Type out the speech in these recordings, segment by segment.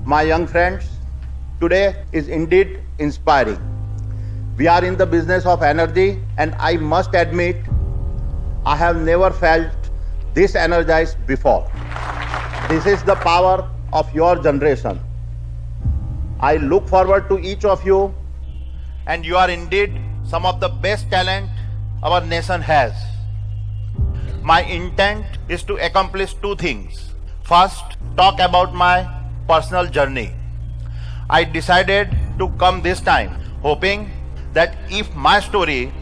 My young friends, today is indeed inspiring. We are in the business of energy, and I must admit, I have never felt this energized before. This is the power of your generation. I look forward to each of you, and you are indeed some of the best talent our nation has. My intent is to accomplish two things. First, talk about my personal journey. I decided to come this time, hoping that if my story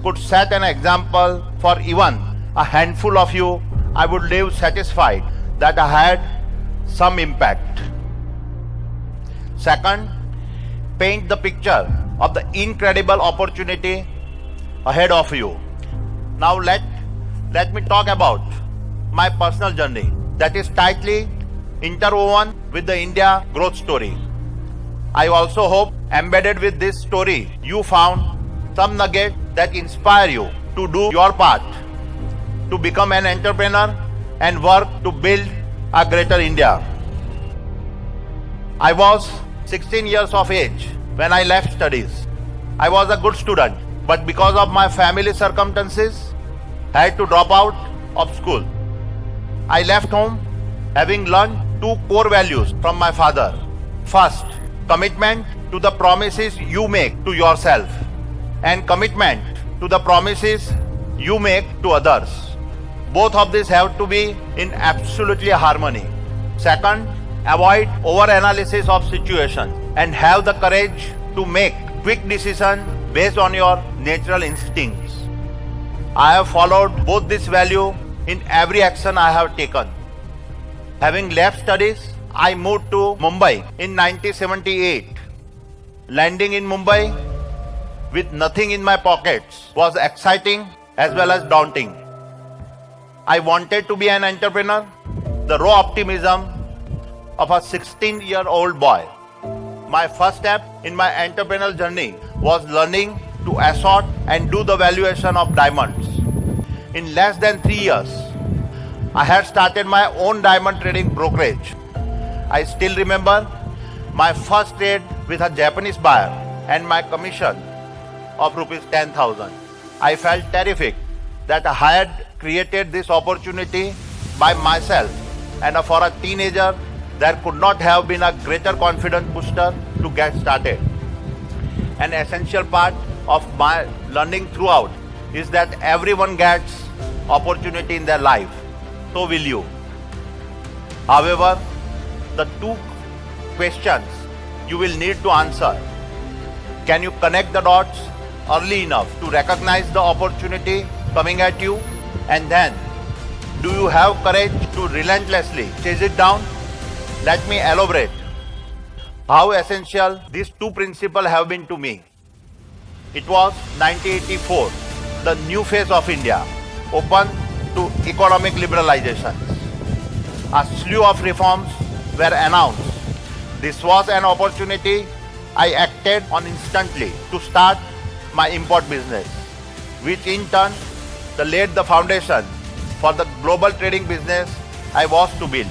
could set an example for even a handful of you, I would live satisfied that I had some impact. Second, paint the picture of the incredible opportunity ahead of you. Now let me talk about my personal journey that is tightly interwoven with the India growth story. I also hope embedded with this story you found some nugget that inspire you to do your part, to become an entrepreneur and work to build a greater India. I was 16 years of age when I left studies. I was a good student, but because of my family circumstances, I had to drop out of school. I left home having learned two core values from my father. First, commitment to the promises you make to yourself, and commitment to the promises you make to others. Both of these have to be in absolutely harmony. Second, avoid over-analysis of situations and have the courage to make quick decisions based on your natural instincts. I have followed both this value in every action I have taken. Having left studies, I moved to Mumbai in 1978. Landing in Mumbai with nothing in my pockets was exciting as well as daunting. I wanted to be an entrepreneur, the raw optimism of a 16-year-old boy. My first step in my entrepreneurial journey was learning to assort and do the valuation of diamonds. In less than 3 years, I had started my own diamond trading brokerage. I still remember my first trade with a Japanese buyer and my commission of rupees 10,000. I felt terrific that I had created this opportunity by myself, and for a teenager, there could not have been a greater confidence booster to get started. An essential part of my learning throughout is that everyone gets opportunity in their life. So will you. However, the two questions you will need to answer. Can you connect the dots early enough to recognize the opportunity coming at you? And then, do you have courage to relentlessly chase it down? Let me elaborate how essential these two principles have been to me. It was 1984, the new phase of India, open to economic liberalization. A slew of reforms were announced. This was an opportunity I acted on instantly to start my import business, which in turn laid the foundation for the global trading business I was to build.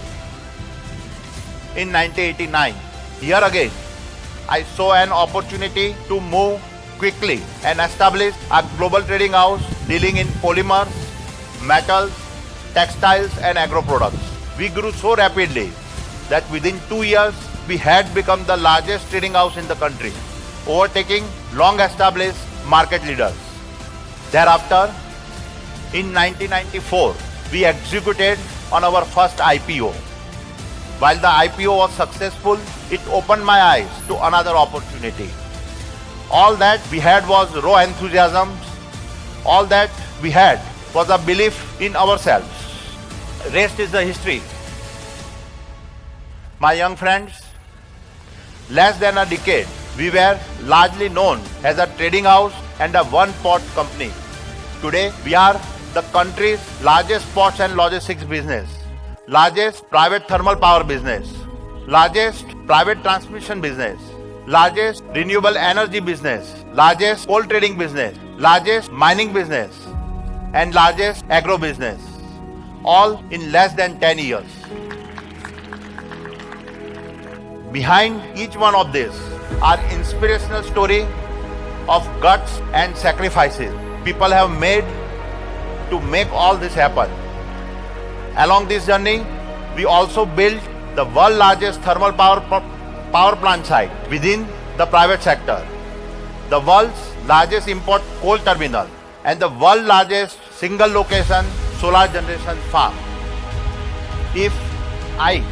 In 1989, here again, I saw an opportunity to move quickly and establish a global trading house dealing in polymers, metals, textiles and agro products. We grew so rapidly that within 2 years, we had become the largest trading house in the country, overtaking long-established market leaders. Thereafter, in 1994, we executed on our first IPO. While the IPO was successful, it opened my eyes to another opportunity. All that we had was raw enthusiasm. All that we had was a belief in ourselves. Rest is the history. My young friends, less than a decade, we were largely known as a trading house and a one-pot company. Today, we are the country's largest ports and logistics business, largest private thermal power business, largest private transmission business, largest renewable energy business, largest coal trading business, largest mining business, and largest agro business, all in less than 10 years. Behind each one of these are inspirational story of guts and sacrifices people have made to make all this happen. Along this journey, we also built the world's largest thermal power plant site within the private sector, the world's largest import coal terminal, and the world's largest single location solar generation farm. If I,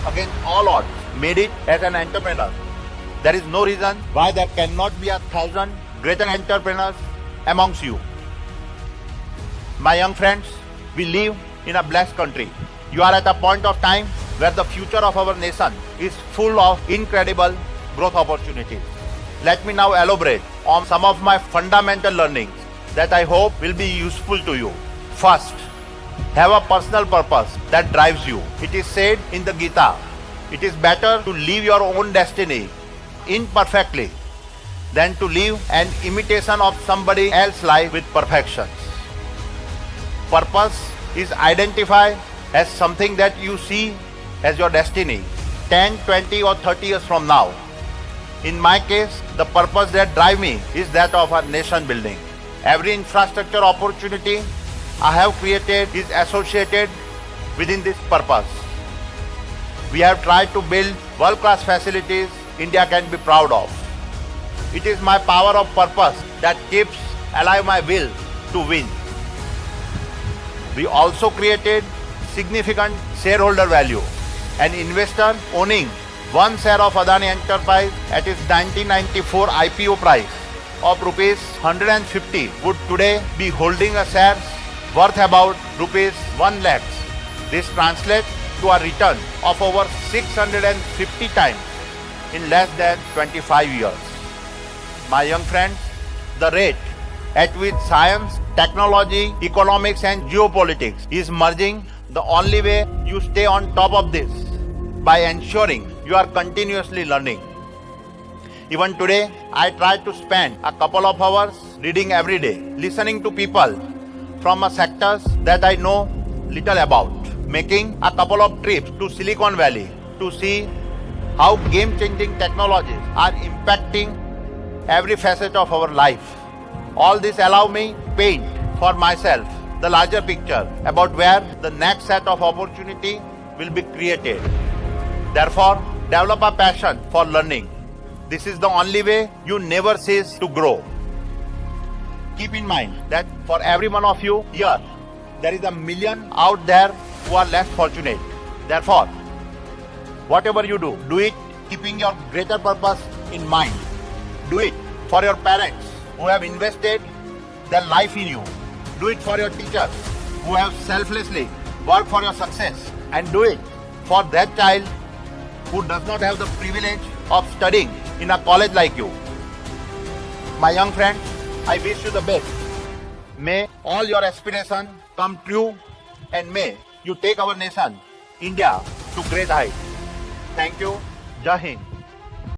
against all odds, made it as an entrepreneur, there is no reason why there cannot be 1,000 greater entrepreneurs amongst you. My young friends, we live in a blessed country. You are at a point of time where the future of our nation is full of incredible growth opportunities. Let me now elaborate on some of my fundamental learnings that I hope will be useful to you. First, have a personal purpose that drives you. It is said in the Gita, it is better to live your own destiny imperfectly than to live an imitation of somebody else's life with perfections. Purpose is identified as something that you see as your destiny 10, 20 or 30 years from now. In my case, the purpose that drives me is that of our nation building. Every infrastructure opportunity I have created is associated within this purpose. We have tried to build world-class facilities India can be proud of. It is my power of purpose that keeps alive my will to win. We also created significant shareholder value. An investor owning one share of Adani Enterprise at its 1994 IPO price of rupees 150 would today be holding a share worth about rupees 1 lakh. This translates to a return of over 650 times in less than 25 years. My young friends, the rate at which science, technology, economics and geopolitics is merging, the only way you stay on top of this by ensuring you are continuously learning. Even today, I try to spend a couple of hours reading every day, listening to people from sectors that I know little about, making a couple of trips to Silicon Valley to see how game-changing technologies are impacting every facet of our life. All this allow me to paint for myself the larger picture about where the next set of opportunity will be created. Therefore, develop a passion for learning. This is the only way you never cease to grow. Keep in mind that for every one of you here, there is a million out there who are less fortunate. Therefore, whatever you do, do it keeping your greater purpose in mind. Do it for your parents who have invested their life in you. Do it for your teachers who have selflessly worked for your success. And do it for that child who does not have the privilege of studying in a college like you. My young friends, I wish you the best. May all your aspirations come true and may you take our nation, India, to great heights. Thank you. Jai Hind.